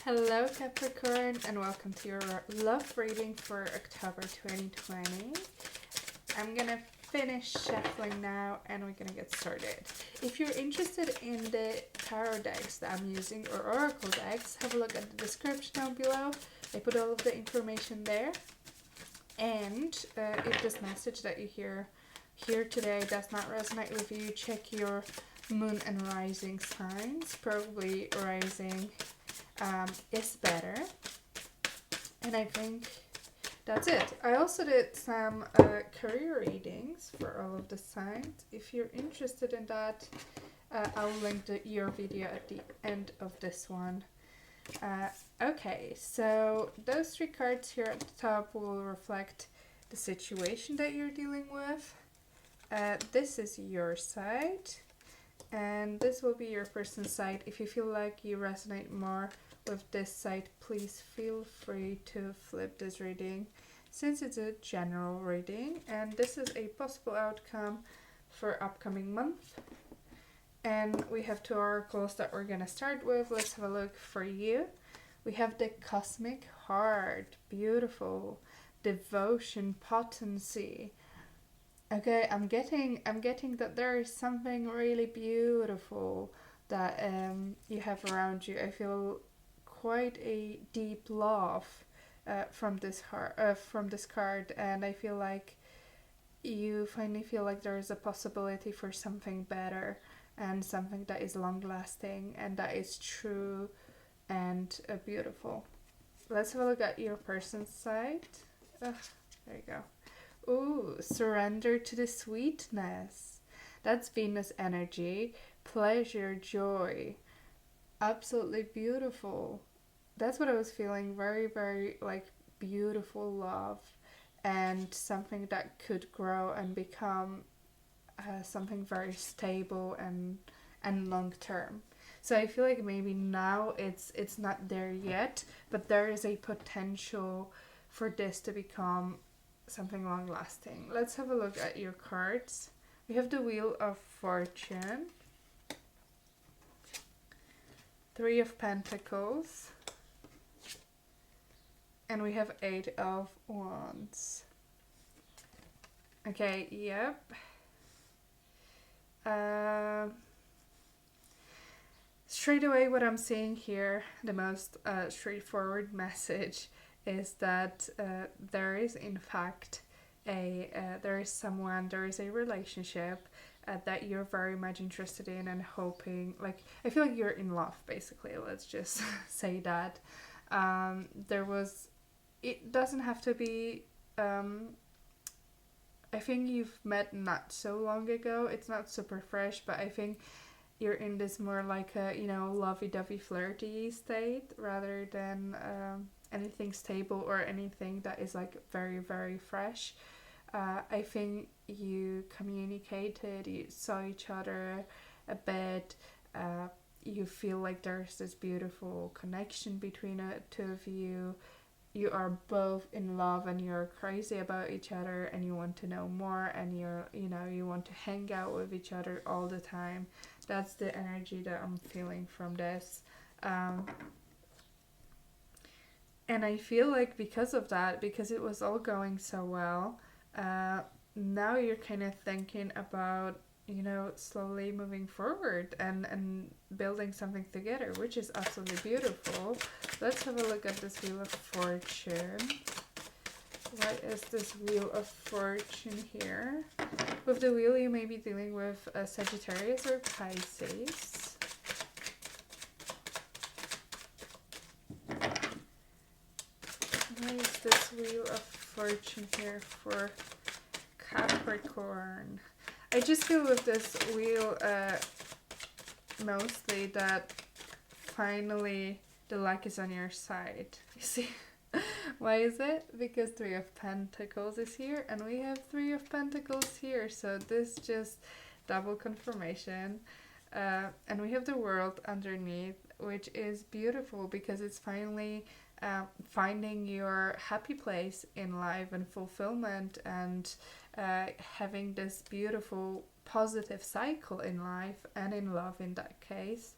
Hello Capricorn and welcome to your love reading for October 2020. I'm gonna finish shuffling now and we're gonna get started. If you're interested in the tarot decks that I'm using or oracle decks, have a look at the description down below. I put all of the information there. And if this message that you hear here today does not resonate with you, check your moon and rising signs. Probably rising is better. And I think that's it. I also did some career readings for all of the signs. If you're interested in that, I'll link your video at the end of this one. Okay, so those three cards here at the top will reflect the situation that you're dealing with. This is your side, and this will be your person's side. If you feel like you resonate more with this side, please feel free to flip this reading, since it's a general reading, and this is a possible outcome for upcoming month. And we have two oracles that we're gonna start with. Let's have a look for you. We have the Cosmic Heart, beautiful, devotion, potency. Okay, I'm getting that there is something really beautiful that you have around you. I feel quite a deep love from this card, and I feel like you finally feel like there is a possibility for something better and something that is long lasting and that is true and beautiful. Let's have a look at your person's side. There you go. Ooh, surrender to the sweetness. That's Venus energy. Pleasure, joy. Absolutely beautiful. That's what I was feeling. Very, very like beautiful love and something that could grow and become something very stable and long term. So I feel like maybe now it's not there yet, but there is a potential for this to become something long lasting. Let's have a look at your cards. We have the Wheel of Fortune, Three of Pentacles, and we have Eight of Wands. Okay, yep. Straight away what I'm seeing here, the most straightforward message is that there is in fact there is a relationship that you're very much interested in and hoping, like I feel like you're in love basically, let's just say that. It doesn't have to be, I think you've met not so long ago, it's not super fresh, but I think you're in this more like a, lovey-dovey flirty state rather than anything stable or anything that is like very, very fresh. I think you communicated, you saw each other a bit, you feel like there's this beautiful connection between the two of you. You are both in love and you're crazy about each other and you want to know more and you want to hang out with each other all the time. That's the energy that I'm feeling from this. And I feel like because of that, because it was all going so well, now you're kind of thinking about, slowly moving forward and building something together, which is absolutely beautiful. Let's have a look at this Wheel of Fortune. What is this Wheel of Fortune here? With the wheel, you may be dealing with Sagittarius or Pisces. What is this Wheel of Fortune here for Capricorn? I just feel with this wheel mostly that finally the luck is on your side. You see? Why is it? Because Three of Pentacles is here and we have Three of Pentacles here. So this just double confirmation. And we have the World underneath, which is beautiful because it's finally finding your happy place in life and fulfillment and having this beautiful positive cycle in life and in love in that case.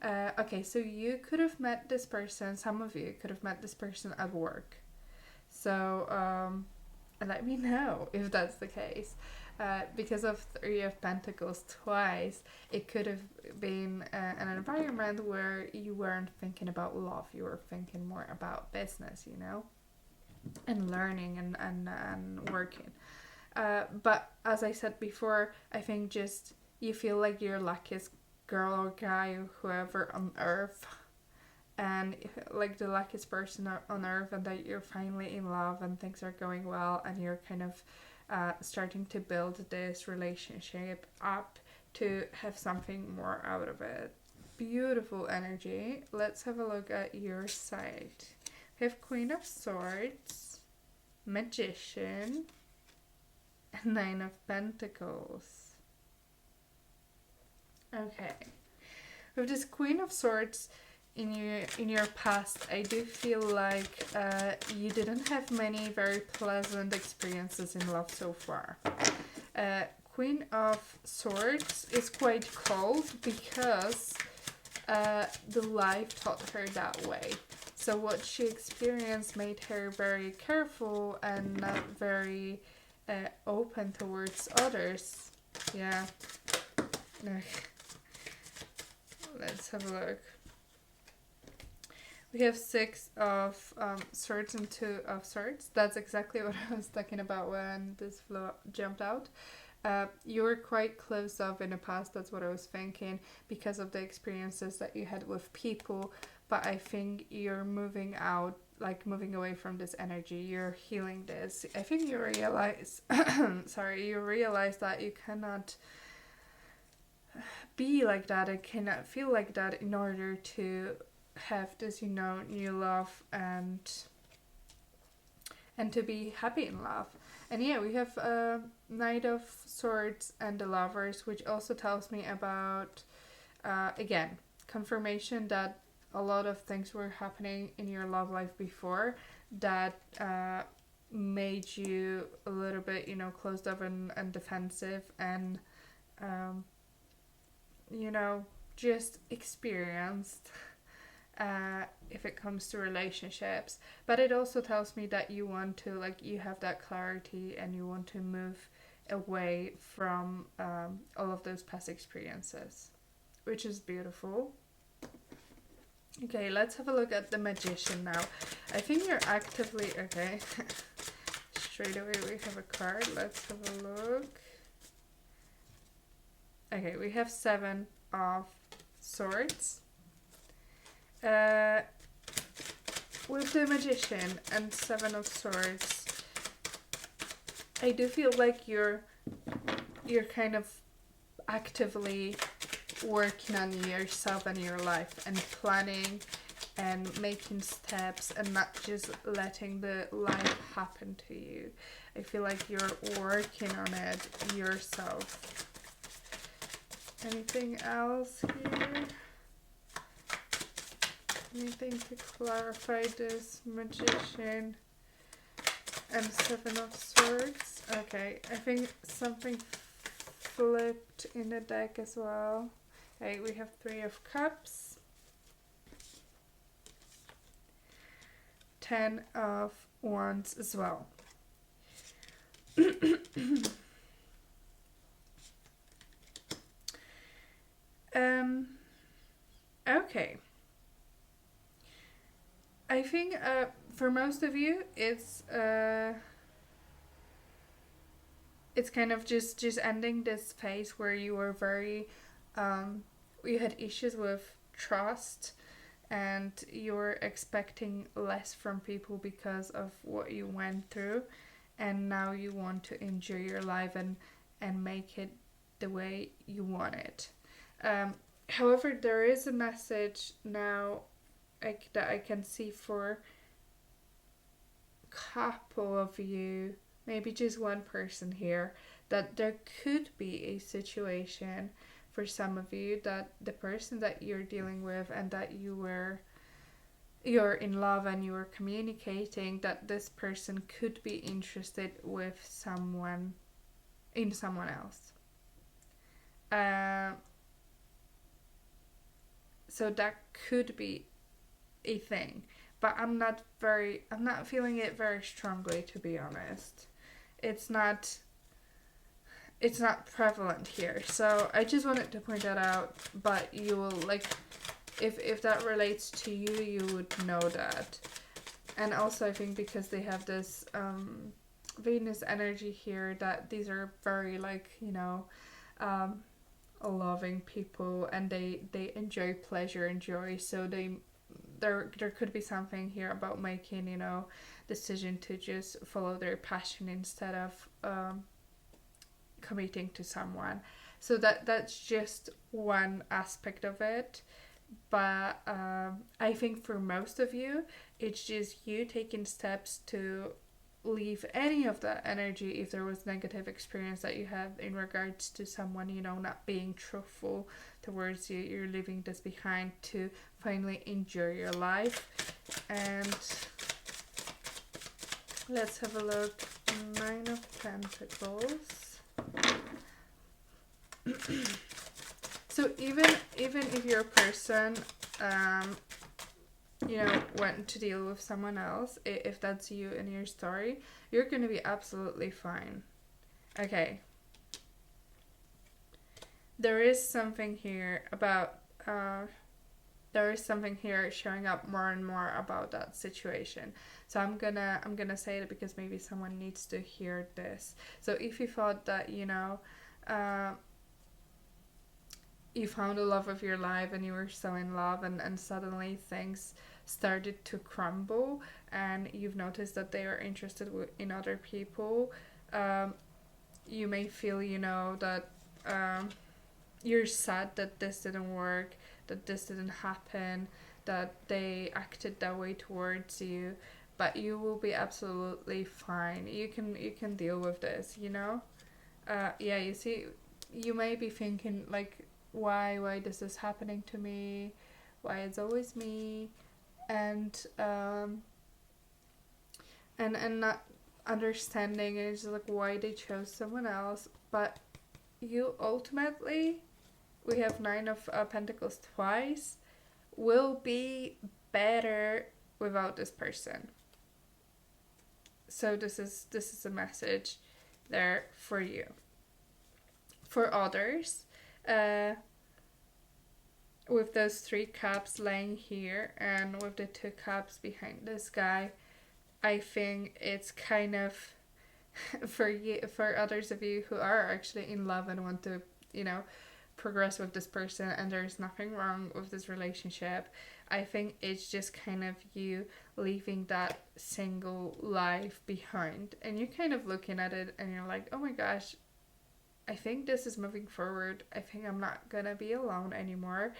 Okay, so you could have met this person, some of you could have met this person at work. So let me know if that's the case. Because of Three of Pentacles twice, it could have been an environment where you weren't thinking about love, you were thinking more about business, you know, and learning and working. But as I said before, I think just you feel like you're luckiest girl or guy or whoever on earth, and like the luckiest person on earth, and that you're finally in love and things are going well, and you're kind of starting to build this relationship up to have something more out of it. Beautiful energy. Let's have a look at your side. We have Queen of Swords, Magician, and Nine of Pentacles. Okay. With this Queen of Swords in your past, I do feel like you didn't have many very pleasant experiences in love so far. Queen of Swords is quite cold because the life taught her that way. So what she experienced made her very careful and not very open towards others. Yeah. Let's have a look. We have Six of Swords and Two of Swords. That's exactly what I was talking about when this flow jumped out. You were quite closed off in the past, that's what I was thinking, because of the experiences that you had with people. But I think you're moving out, like moving away from this energy. You're healing this. I think you realize, you realize that you cannot be like that and cannot feel like that in order to have this, you know, new love and to be happy in love. And yeah, we have Knight of Swords and the Lovers, which also tells me about again, confirmation that a lot of things were happening in your love life before that made you a little bit, you know, closed up and defensive and you know, just experienced if it comes to relationships. But it also tells me that you want to, like, you have that clarity and you want to move away from all of those past experiences, which is beautiful. Okay, let's have a look at the Magician now. I think you're actively, okay, straight away we have a card. Let's have a look. Okay, we have Seven of Swords. With the Magician and Seven of Swords, I do feel like you're kind of actively working on yourself and your life and planning and making steps and not just letting the life happen to you. I feel like you're working on it yourself. Anything else here? Anything to clarify this Magician and Seven of Swords? Okay, I think something flipped in the deck as well. Okay, we have Three of Cups, Ten of Wands as well. Okay. I think for most of you it's kind of just ending this phase where you were very you had issues with trust and you were expecting less from people because of what you went through, and now you want to enjoy your life and make it the way you want it. However, there is a message now that I can see for a couple of you, maybe just one person here, that there could be a situation for some of you that the person that you're dealing with and that you're in love and you are communicating, that this person could be interested with someone else. So that could be a thing, but I'm not feeling it very strongly, to be honest. It's not prevalent here. So I just wanted to point that out, but you will, like, if that relates to you, you would know that. And also I think because they have this Venus energy here, that these are very, like, you know, loving people, and they enjoy pleasure and joy. So there could be something here about making, you know, decision to just follow their passion instead of committing to someone. So that's just one aspect of it. But I think for most of you, it's just you taking steps to leave any of that energy if there was negative experience that you had in regards to someone, you know, not being truthful towards you. You're leaving this behind to finally enjoy your life. And let's have a look. 9 of Pentacles. So even if you're a person you know, went to deal with someone else, if that's you in your story, you're going to be absolutely fine. Okay. There is something here about there is something here showing up more and more about that situation. So I'm gonna say it because maybe someone needs to hear this. So if you thought that, you know, you found the love of your life and you were so in love, and suddenly things started to crumble and you've noticed that they are interested in other people, you may feel, you know, that you're sad that this didn't work, that this didn't happen, that they acted that way towards you, but you will be absolutely fine. You can deal with this, you know. Yeah, you see, you may be thinking, like, why this is happening to me, why it's always me, and not understanding is like why they chose someone else. But you ultimately, we have 9 of Pentacles twice, will be better without this person. So this is a message there for you. For others, with those 3 cups laying here and with the 2 cups behind this guy, I think it's kind of for others of you who are actually in love and want to, you know, progress with this person, and there's nothing wrong with this relationship. I think it's just kind of you leaving that single life behind, and you're kind of looking at it and you're like, oh my gosh, I think this is moving forward. I think I'm not gonna be alone anymore.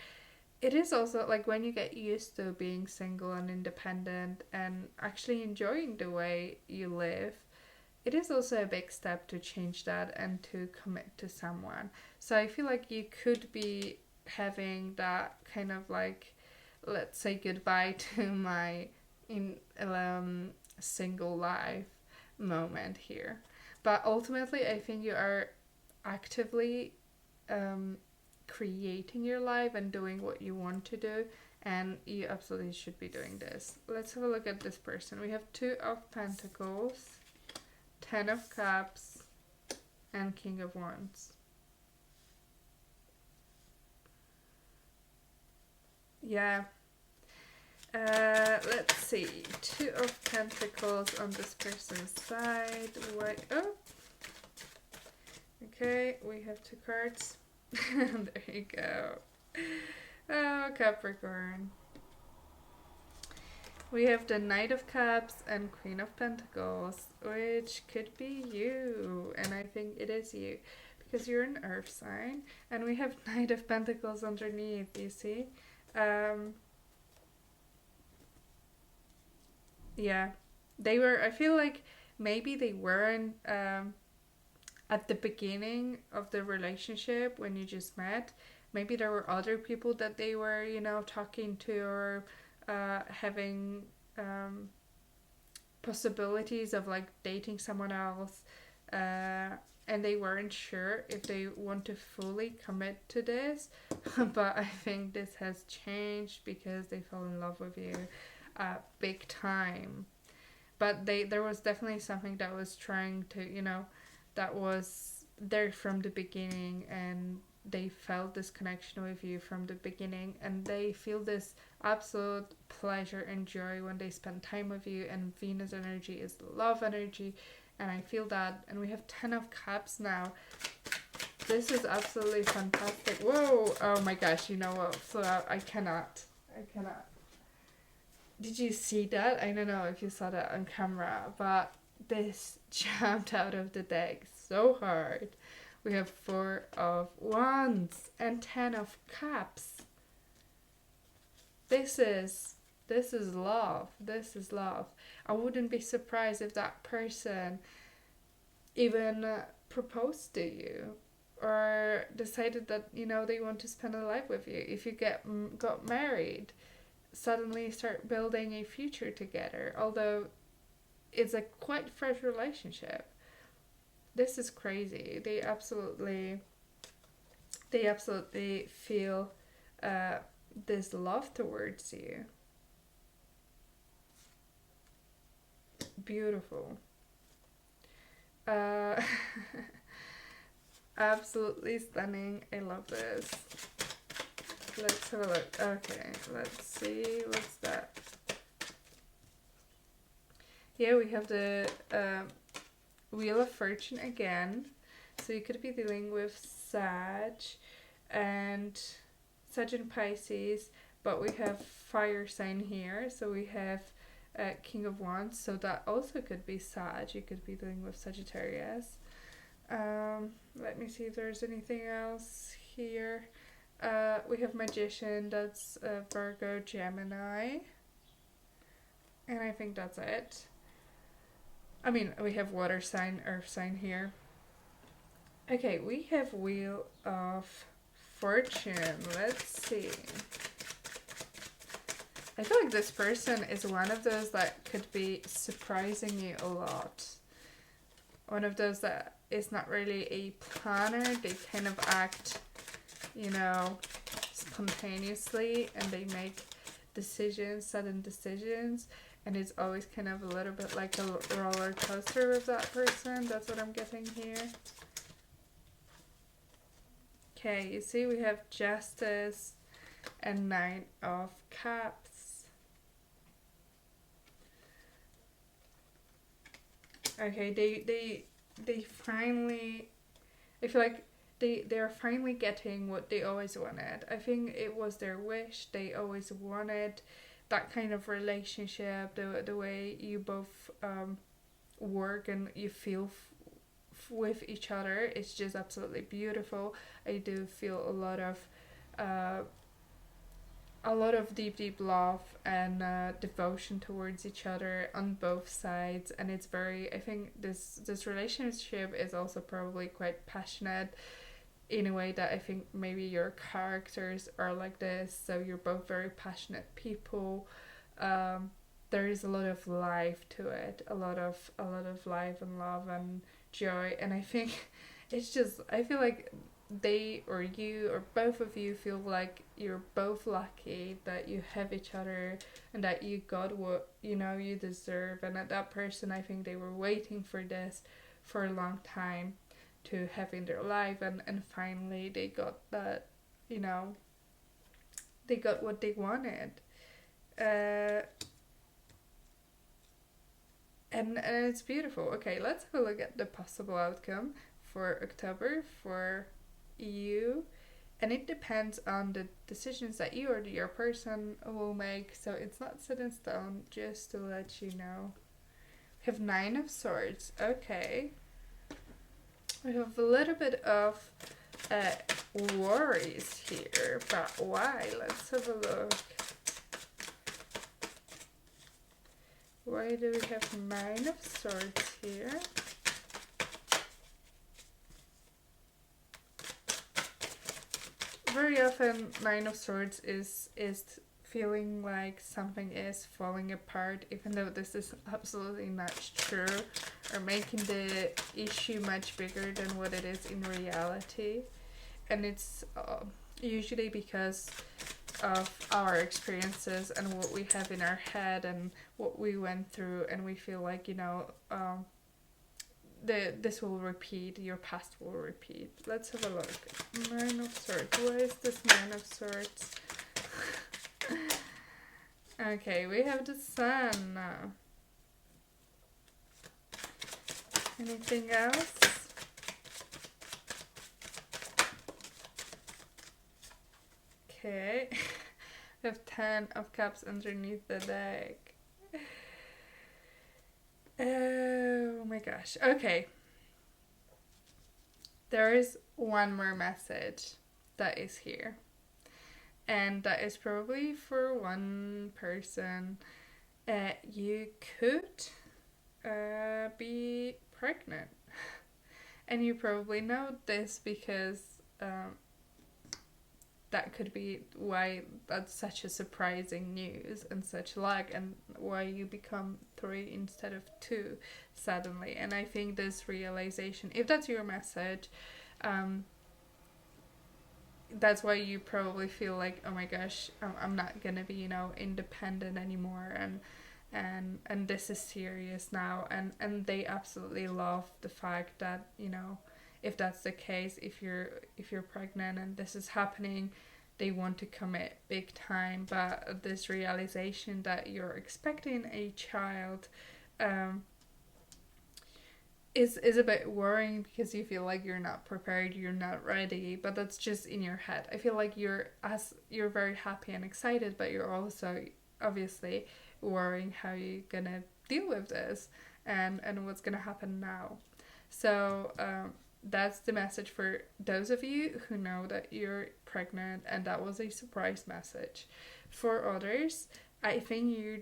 It is also like when you get used to being single and independent and actually enjoying the way you live, it is also a big step to change that and to commit to someone. So I feel like you could be having that kind of like, let's say goodbye to my single life moment here. But ultimately, I think you are actively creating your life and doing what you want to do, and you absolutely should be doing this. Let's have a look at this person. We have 2 of Pentacles, 10 of Cups, and King of Wands. Yeah. Let's see. 2 of Pentacles on this person's side. What? Oh. Okay, we have 2 cards. There you go. Oh, Capricorn. We have the Knight of Cups and Queen of Pentacles, which could be you. And I think it is you, because you're an earth sign. And we have Knight of Pentacles underneath, you see? Yeah. They were, I feel like maybe they weren't at the beginning of the relationship when you just met. Maybe there were other people that they were, you know, talking to, or having possibilities of like dating someone else, and they weren't sure if they want to fully commit to this. But I think this has changed because they fell in love with you big time. But there was definitely something that was trying to, you know, that was there from the beginning, and they felt this connection with you from the beginning, and they feel this absolute pleasure and joy when they spend time with you. And Venus energy is love energy, and I feel that. And we have 10 of Cups now. This is absolutely fantastic. Whoa, oh my gosh, you know what, so I cannot. Did you see that? I don't know if you saw that on camera, but this jumped out of the deck so hard. We have 4 of Wands and 10 of Cups. This is love. This is love. I wouldn't be surprised if that person even proposed to you, or decided that, you know, they want to spend a life with you. If you got married, suddenly start building a future together, although it's a quite fresh relationship. This is crazy. They absolutely feel this love towards you. Beautiful. Absolutely stunning. I love this. Let's have a look. Okay, let's see. What's that? Yeah, we have the Wheel of Fortune again. So you could be dealing with Sag and Pisces, but we have fire sign here. So we have King of Wands. So that also could be Sag. You could be dealing with Sagittarius. Let me see if there's anything else here. We have Magician, that's Virgo, Gemini, and I think that's it. I mean, we have water sign, earth sign here. Okay, we have Wheel of Fortune. Let's see. I feel like this person is one of those that could be surprising you a lot. One of those that is not really a planner. They kind of act, you know, spontaneously, and they make sudden decisions, and it's always kind of a little bit like a roller coaster with that person. That's what I'm getting here. Okay, you see we have Justice and 9 of Cups. Okay, they finally, I feel like they're finally getting what they always wanted. I think it was their wish. They always wanted that kind of relationship, the way you both work and you feel with each other. It's just absolutely beautiful. I do feel a lot of deep love and devotion towards each other on both sides, and it's very, I think this relationship is also probably quite passionate, in a way that I think maybe your characters are like this. So you're both very passionate people. There is a lot of life to it, a lot of life and love and joy, and I think it's just, I feel like they or you or both of you feel like you're both lucky that you have each other and that you got what, you know, you deserve. And that person, I think they were waiting for this for a long time to have in their life, and finally they got that, you know, they got what they wanted. And it's beautiful. Okay, let's have a look at the possible outcome for October for you, and it depends on the decisions that you or your person will make, so it's not set in stone, just to let you know. We have 9 of Swords. Okay, we have a little bit of worries here, but why? Let's have a look. Why do we have 9 of Swords here? Very often 9 of Swords is feeling like something is falling apart, even though this is absolutely not true, or making the issue much bigger than what it is in reality. And it's usually because of our experiences and what we have in our head and what we went through, and we feel like, you know, this will repeat, your past will repeat. Let's have a look. Nine of Swords. What is this Nine of Swords? Okay, we have the Sun now. Anything else? Okay. We have 10 of Cups underneath the deck. Oh my gosh. Okay. There is one more message that is here. And that is probably for one person. You could be pregnant. And you probably know this because that could be why that's such a surprising news and such lag, and why you become 3 instead of 2 suddenly. And I think this realization, if that's your message, that's why you probably feel like, oh my gosh, I'm not gonna be, you know, independent anymore, and this is serious now. And they absolutely love the fact that, you know, if that's the case, if you're pregnant and this is happening, they want to commit big time. But this realization that you're expecting a child is a bit worrying, because you feel like you're not prepared, you're not ready. But that's just in your head. I feel like you're very happy and excited, but you're also obviously worrying how you're gonna deal with this and what's gonna happen now. So that's the message for those of you who know that you're pregnant and that was a surprise message. For others, I think you're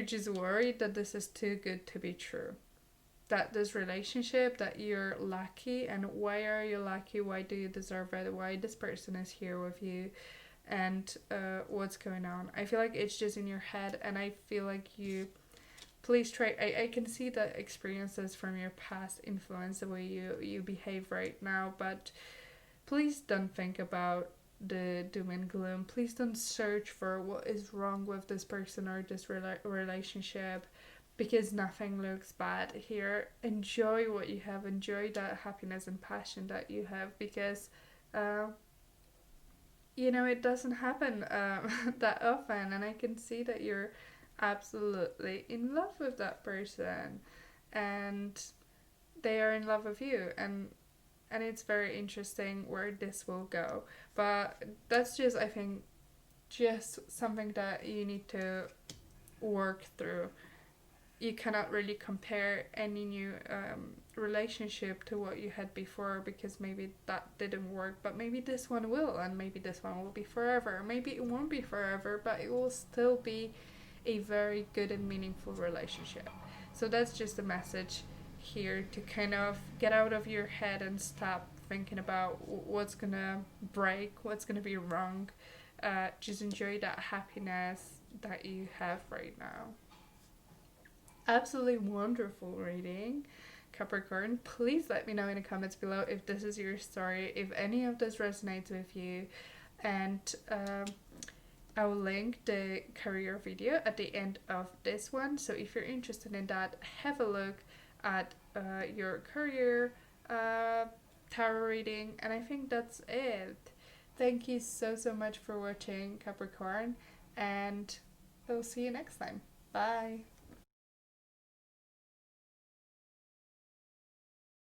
just worried that this is too good to be true. That this relationship, that you're lucky, and why are you lucky? Why do you deserve it? Why this person is here with you? And what's going on? I feel like it's just in your head, and I feel like you... Please try. I can see that experiences from your past influence the way you behave right now, but please don't think about the doom and gloom. Please don't search for what is wrong with this person or this relationship, because nothing looks bad here. Enjoy what you have. Enjoy that happiness and passion that you have, because you know, it doesn't happen that often, and I can see that you're absolutely in love with that person, and they are in love with you, and it's very interesting where this will go. But that's just, I think, just something that you need to work through. You cannot really compare any new relationship to what you had before, because maybe that didn't work, but maybe this one will, and maybe this one will be forever. Maybe it won't be forever, but it will still be a very good and meaningful relationship. So that's just a message here, to kind of get out of your head and stop thinking about what's gonna break, what's gonna be wrong. Just enjoy that happiness that you have right now. Absolutely wonderful reading, Capricorn. Please let me know in the comments below if this is your story, if any of this resonates with you, and I will link the career video at the end of this one. So if you're interested in that, have a look at your career tarot reading. And I think that's it. Thank you so much for watching, Capricorn, and I'll see you next time. Bye.